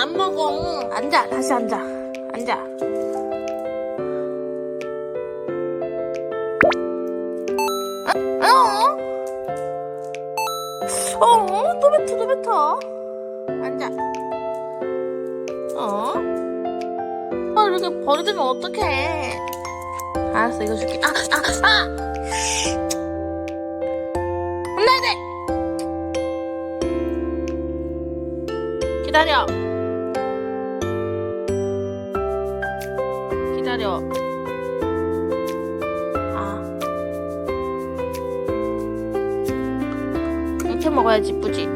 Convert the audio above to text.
안 먹어. 앉아, 다시 앉아. 앉아. 또 뱉어, 또 뱉어. 앉아. 이렇게 버리면 어떡해. 알았어, 이거 줄게. 혼나야 돼! 기다려. 기다려. 이렇게 먹어야지 이쁘지.